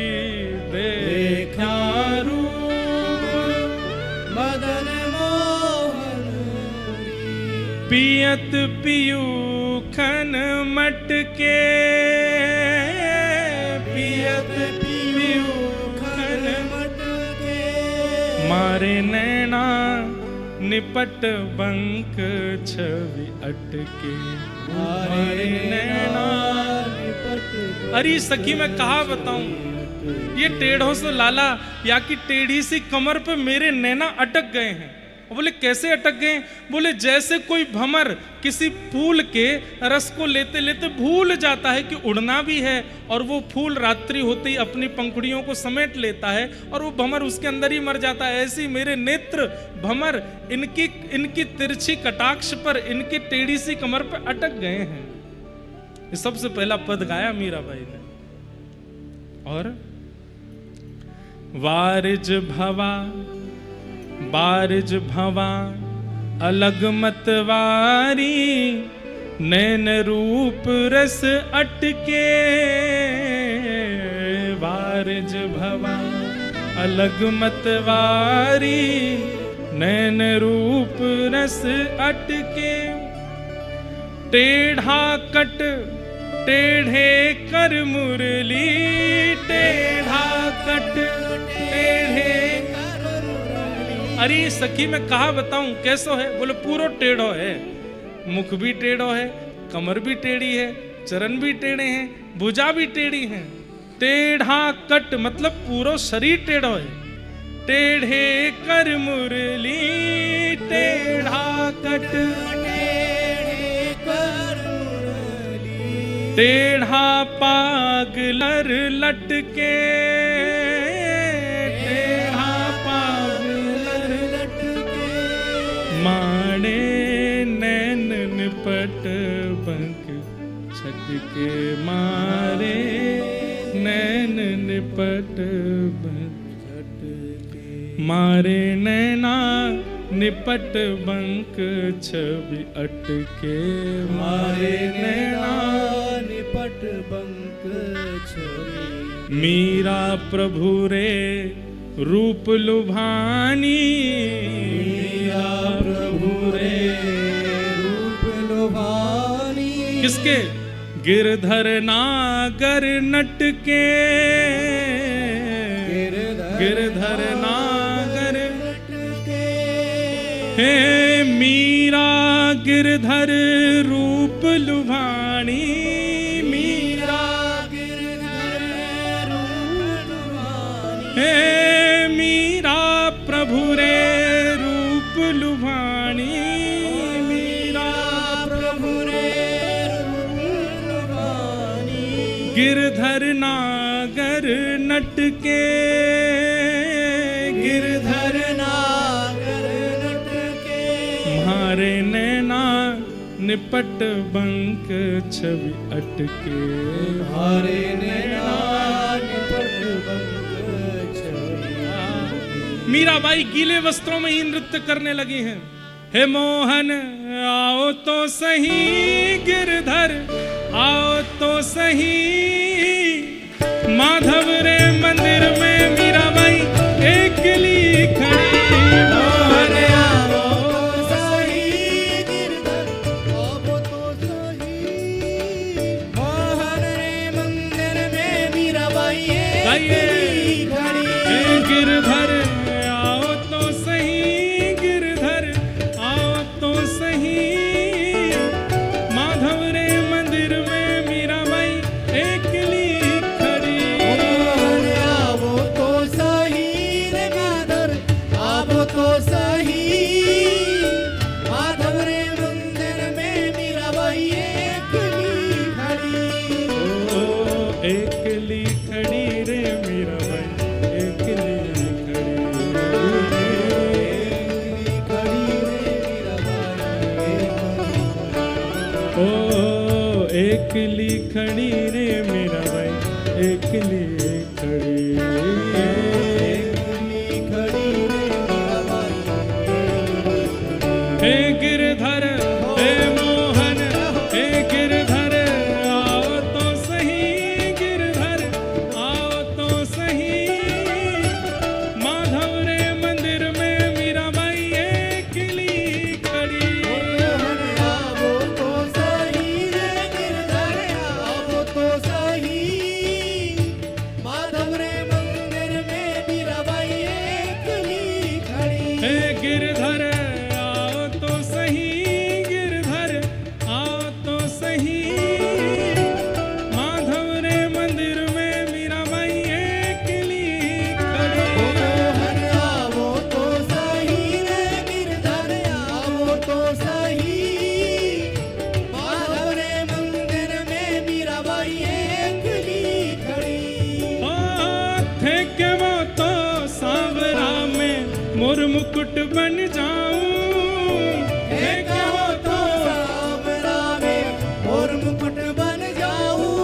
देखा रूप मदन मोहन री। पियत पियूखन मटके, पियत पियूखन मटके, मारे नैना निपट बंक छवि अटके, मारे नैना। अरे सखी मैं कहा बताऊं, ये टेढ़ों से लाला या कि टेढ़ी सी कमर पे मेरे नैना अटक गए हैं। बोले कैसे अटक गए? बोले जैसे कोई भंवर किसी फूल के रस को लेते लेते भूल जाता है कि उड़ना भी है, और वो फूल रात्रि होते ही अपनी पंखुड़ियों को समेट लेता है और वो भंवर उसके अंदर ही मर जाता है। ऐसी मेरे नेत्र भंवर इनकी तिरछी कटाक्ष पर, इनकी टेढ़ी सी कमर पर अटक गए हैं। ये सबसे पहला पद गाया मीराबाई ने। और वारिज भवा बारिज भवा अलग मतवारी, नैन रूप रस अटके, वारिज भवा अलग मतवारी, नैन रूप रस अटके, टेढ़ा कट टेढ़े कर मुरली, टेढ़ा कट टेढ़े। अरे सखी मैं कहा बताऊं कैसो है? बोले पूरो टेढ़ो है, मुख भी टेढ़ो है, कमर भी टेढ़ी है, चरण भी टेढ़े हैं, भुजा भी टेढ़ी है। टेढ़ा कट मतलब पूरो शरीर टेढ़ो है। टेढ़े कर मुरली, टेढ़ा कट टेढ़े कर मुरली, टेढ़ा पागलर लटके, टेढ़ा पागलर लटके, माणे नैन निपट बंक छटके, मारे नैन निपट बंक छटके, मारे नैना निपट बंक छवि अटके, मारे नैना निपट बंक छवि। मीरा प्रभु रे रूप लुभानी, मीरा प्रभु रे रूप लुभानी, किसके? गिरधर नागर नटके, गिरधर नागर नटके, हे मीरा गिरधर रूप लुभानी, मीरा गिरधर रूप लुभानी, हे मीरा प्रभु रे रूप लुभानी, मीरा प्रभु रे रूप लुभानी, गिरधर नागर नटके, गिरधर नागर नटके, मारे नैना निपट बंक छवि अटके, हरे नैना निपट बंक छवि। मीराबाई गीले वस्त्रों में ही नृत्य करने लगी हैं। हे मोहन आओ तो सही, गिरधर आओ तो सही, माधव रे मंदिर में मीराबाई एकली खड़ी, मोहन आओ तो सही गिरधर आओ तो सही, मोहन रे मंदिर में मीराबाई एकली खड़ी, गिरधर आओ तो सही, गिरधर आओ तो सही, माधव रे मंदिर में मीराबाई एकली खड़ी, मोहन आओ तो सही रे माधव आओ तो एकली खड़ी रे मेरा भाई एकली खड़ी एकली खड़ी रे मेरा भाई हे गिरधर हे मोहन हे गिरधर आओ तो सही गिरधर आओ तो सही माधव रे मंदिर में मीराबाई एकली खड़ी आवो तो सही रे गिरधर आवो तो सही माधव रे मंदिर में मीराबाई एकली खड़ी हे गिरधर आओ तो सही गिरधर आओ तो सही माधव रे मंदिर में मीराबाई एकली खड़ी मोहन आवो तो सही रे गिरधर आवो तो सही माधव रे मंदिर में मीराबाई एकली खड़ी थे के वो तो सांवरा में मोर मुकुट बन जाऊं थे के वो तो सांवरा में और मुकुट बन जाऊं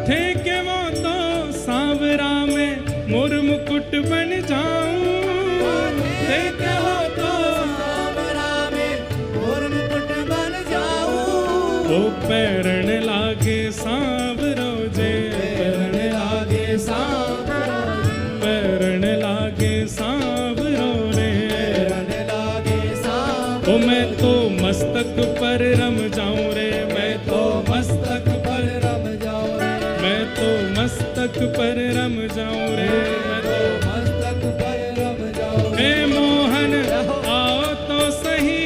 थे के वो तो सांवरा में मोर मुकुट बन जाऊं थे के वो तो सांवरा में और मुकुट बन जाऊं ओ पैरण लागे सांवरो जे पैरण लागे सांवरा पैरण लागे सांवरो रे पैरण लागे सांवरा ओ मैं तो मस्तक पर रम जाऊं रे मैं तो मस्तक पर रम जाओ रे मैं तो मस्तक पर रम जाऊं रे मैं तो मस्तक पर रम जाओ हे मोहन आओ तो सही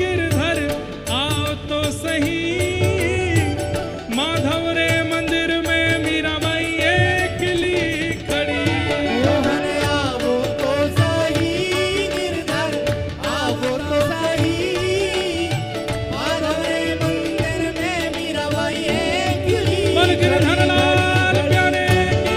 गिरधर आओ तो सही माधव रे मंदिर में मीराबाई एकली खड़ी मोहन आवो तो सही गिरधर आवो तो सही माधव रे मंदिर में मीराबाई एकली बोल गिरधर लाल प्यारे की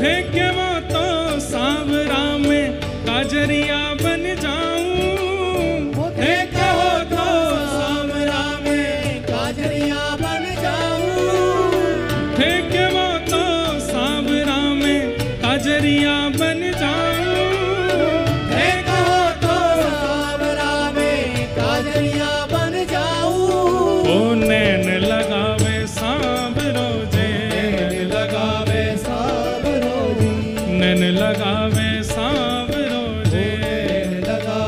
थे के वो तो सांवरा में काजरिया बन जाऊं हे कहो तो सांवरा में काजरिया बन जाऊं थे के वो तो सांवरा में काजरिया बन जाऊं हे कहो तो सांवरा में काजरिया बन जाऊं ओ नैन लगावे सांवरो जे नैन लगावे सांवरो जी नैन लगावे सांवरो जे नैन लगावे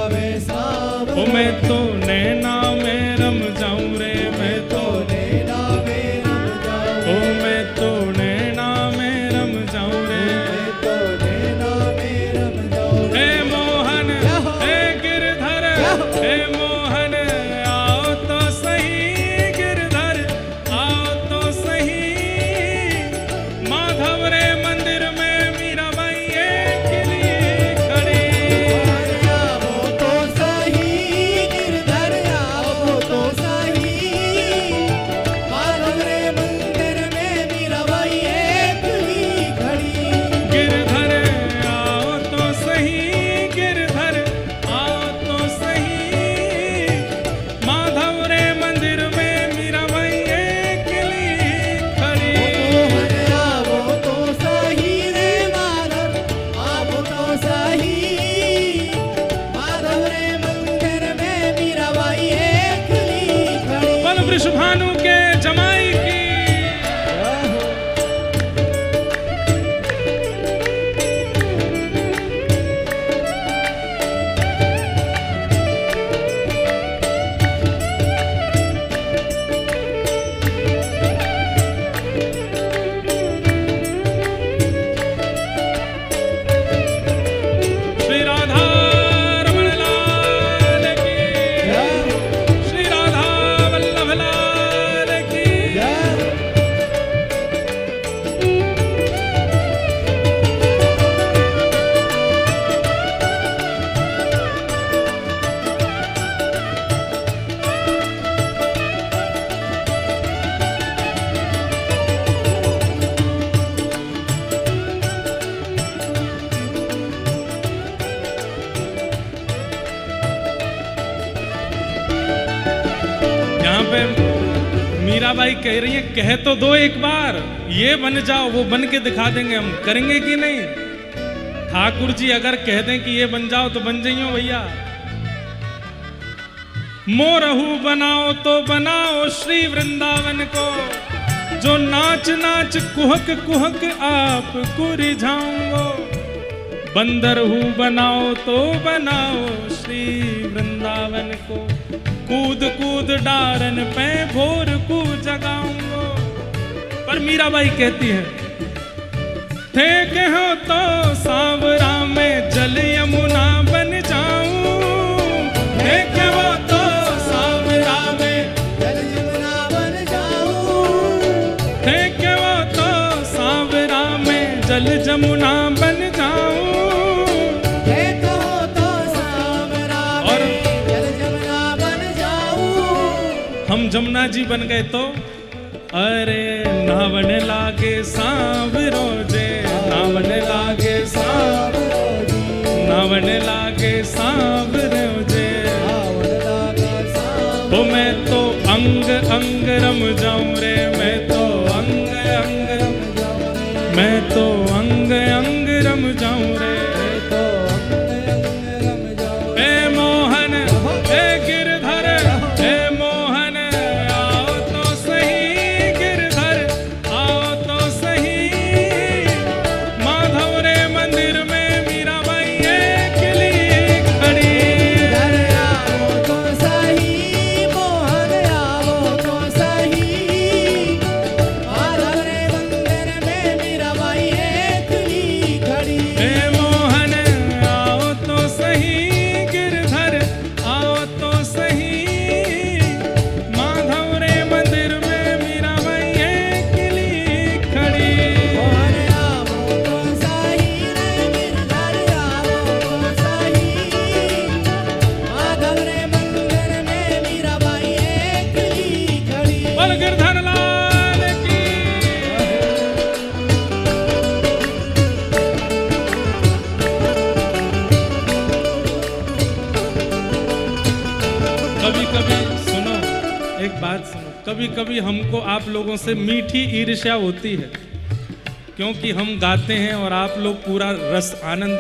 अबे मीराबाई कह रही है कह तो दो एक बार, ये बन जाओ वो बन के दिखा देंगे, हम करेंगे कि नहीं। ठाकुर जी अगर कह दें कि ये बन जाओ तो बन जाइयो भैया। मोरहू बनाओ तो बनाओ श्री वृंदावन को, जो नाच नाच कुहक कुहक आप रिझाऊंगो। बंदरहू बनाओ तो बनाओ श्री वृंदावन को, कूद कूद डारन पे भोर को जगाऊंगो। पर मीराबाई कहती है थे कहो तो सांवरा में जल यमुना बन जाऊं, थे कहो तो सांवरा में जल यमुना बन जाऊं, थे कहो तो सांवरा में जल जमुना बन जाऊं। हे कहो तो सांवरा और में जल यमुना बन जाऊं। हम जमुना जी बन गए तो अरे नावन लागे सांवरो जे, नावन लागे सांवरो जे, नावन लागे सांवरो जे। तो मैं तो अंग अंग रम जाऊं रे, मैं तो अंग अंग रम जाऊं, मैं तो अंग अंग रम जाऊं रे। हे मोहन हे गिरधर, हे मोहन आओ तो सही, गिरधर आओ तो सही। माधव रे मंदिर में मीराबाई अकेली खड़ी। घर आओ तो सही, मोहन आओ तो सही, माधव रे मंदिर में मीराबाई अकेली खड़ी। हे मोहन आओ तो सही, गिरधर आओ तो सही। माधव रे मंदिर में मीराबाई अकेली खड़ी। मोहन आओ तो सही रे, गिरधर आओ तो सही, माधव रे मंदिर में मीराबाई अकेली खड़ी। बोल गिरधर लाल की। कभी कभी सुनो, एक बात सुनो, कभी कभी हमको आप लोगों से मीठी ईर्ष्या होती है, क्योंकि हम गाते हैं और आप लोग पूरा रस आनंद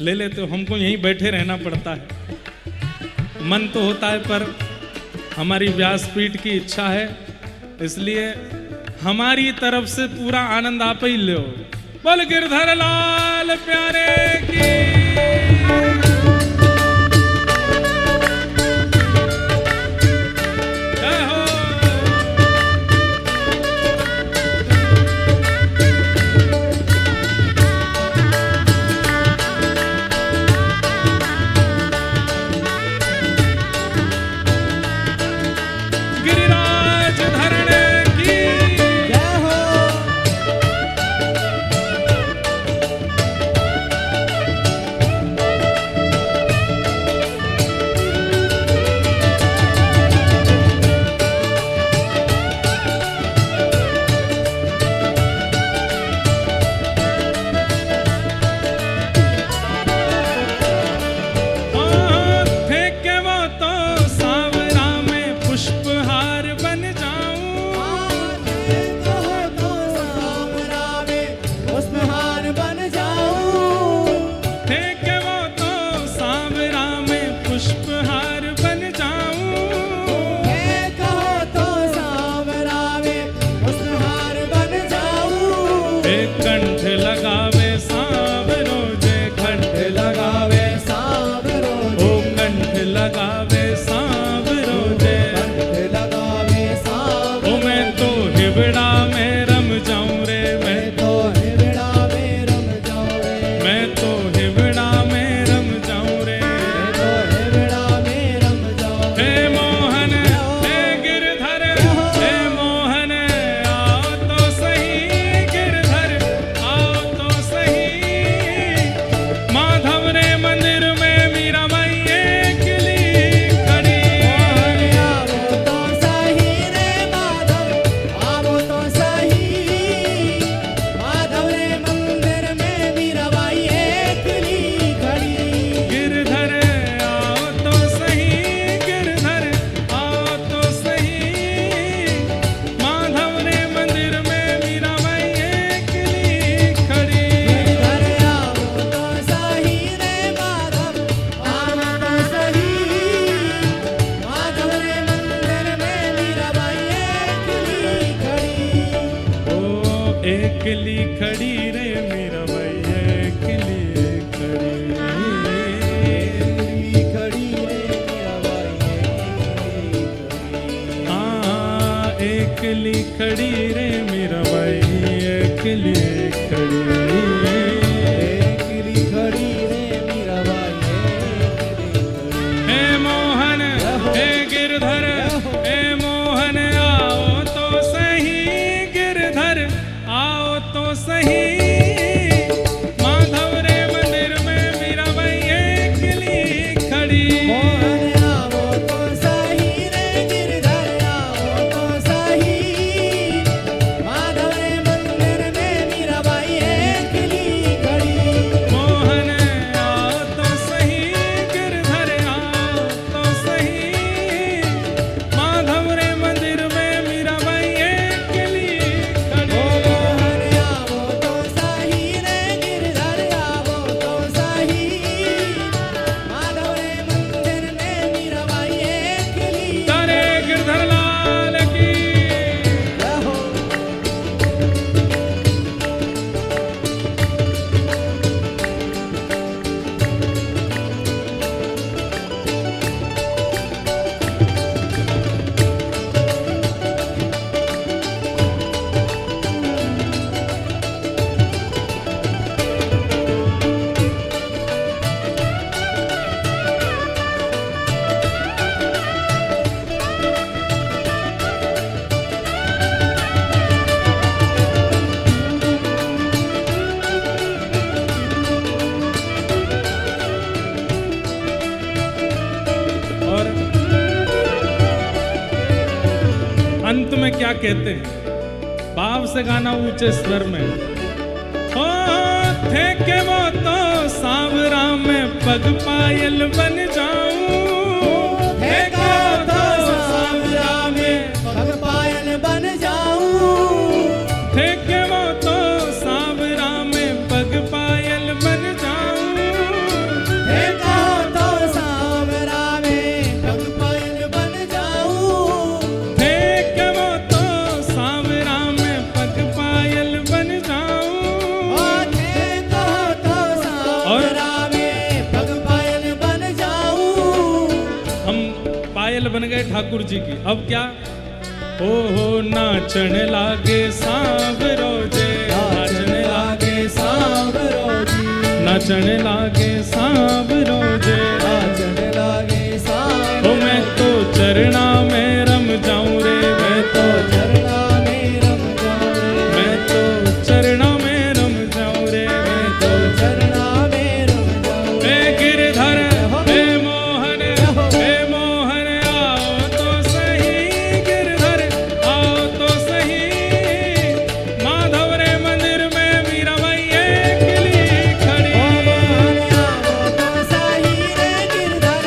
ले लेते हो, हमको यहीं बैठे रहना पड़ता है। मन तो होता है पर हमारी व्यासपीठ की इच्छा है, इसलिए हमारी तरफ से पूरा आनंद आप ही लो। बोल गिरधर लाल प्यारे की। जय हो। गिरिराज धरणे की। जय हो। अकेली खड़ी रे मीराबाई अकेली खड़ी। अकेली खड़ी रे मीराबाई अकेली खड़ी। हे मोहन हे गिरधर हे मोहन आओ तो सही गिरधर आओ तो सही माधव रे मंदिर में मीराबाई अकेली खड़ी। मोहन आवो तो सही रे गिरधर आवो तो सही माधव रे मंदिर में मीराबाई अकेली खड़ी। मोहन आओ तो सही गिरधर आओ तो सही माधव रे मंदिर में मीराबाई अकेली खड़ी। मोहन आवो तो सही रे गिरधर आवो तो सही माधव रे मंदिर में मीराबाई अकेली तारे गिरधर लाल की। रहो। और अंत में क्या कहते हैं, भाव से गाना ऊंचे स्वर में। ओ थे के वो तो सांवरा में पग पायल बन जाऊं। हे का तो सांवरा में पग पायल बन जाऊं। थे के वो तो सांवरा में पग पायल बन जाऊं। हे का तो सांवरा में पग पायल बन जाऊं। थे के वो तो सांवरा में पग पायल बन जाऊं। हे का तो सांवरा में पग पायल बन जाऊं। हम पायल बन गए ठाकुर जी की। अब क्या हो नाचन लागे सांवरो जे नाचन लागे सांवरो जी नाचन लागे सांवरो जे। नाचन लागे ओ सांवरो मैं तो चरना में रम जाऊं रे मैं तो चरना में रम जाऊं रे। मैं तो चरना में रम जाऊं रे मैं तो। चरना में रम जाऊं हे गिरधर हे मोहन हे मोहन आओ तो सही गिरधर आओ तो सही माधव रे मंदिर में मीराबाई अकेली खड़ी। मोहन आवो तो सही रे गिरधर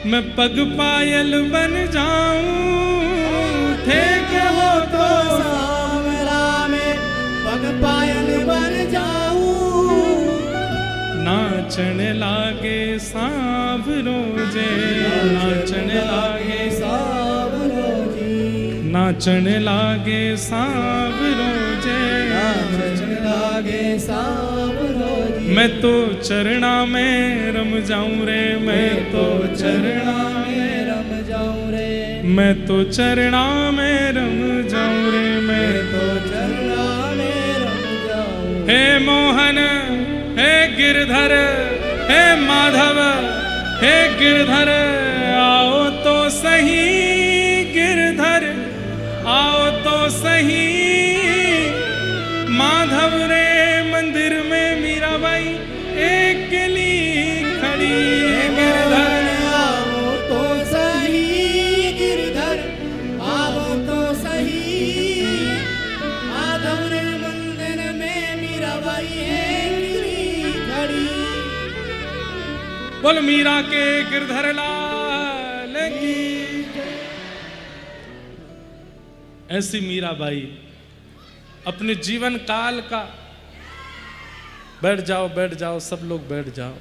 मैं पग पायल बन जाऊं, ठेक हो तो सांवरा में पग पायल बन जाऊं, नाचन लागे सांवरो जे, नाचन लागे सांवरो जी, नाचन लागे सांवरो जे, नाचन लागे सांवरो जी। मैं तो चरणा में रम जाऊं रे, मैं तो चरणा में, रम जाऊं रे, मैं तो चरणा में रम जाऊं रे, मैं तो चरणा में रम जाऊं। हे मोहन हे गिरधर हे माधव हे गिरधर, आओ तो सही गिरधर, आओ तो सही। माधव रे मंदिर में मीराबाई अकेली खड़ी, गिरधर आओ तो सही गिरधर, आओ तो सही। माधव रे मंदिर में मीराबाई अकेली खड़ी। बोल मीरा के गिरधर लाल की। ऐसी मीराबाई अपने जीवन काल का, बैठ जाओ सब लोग बैठ जाओ।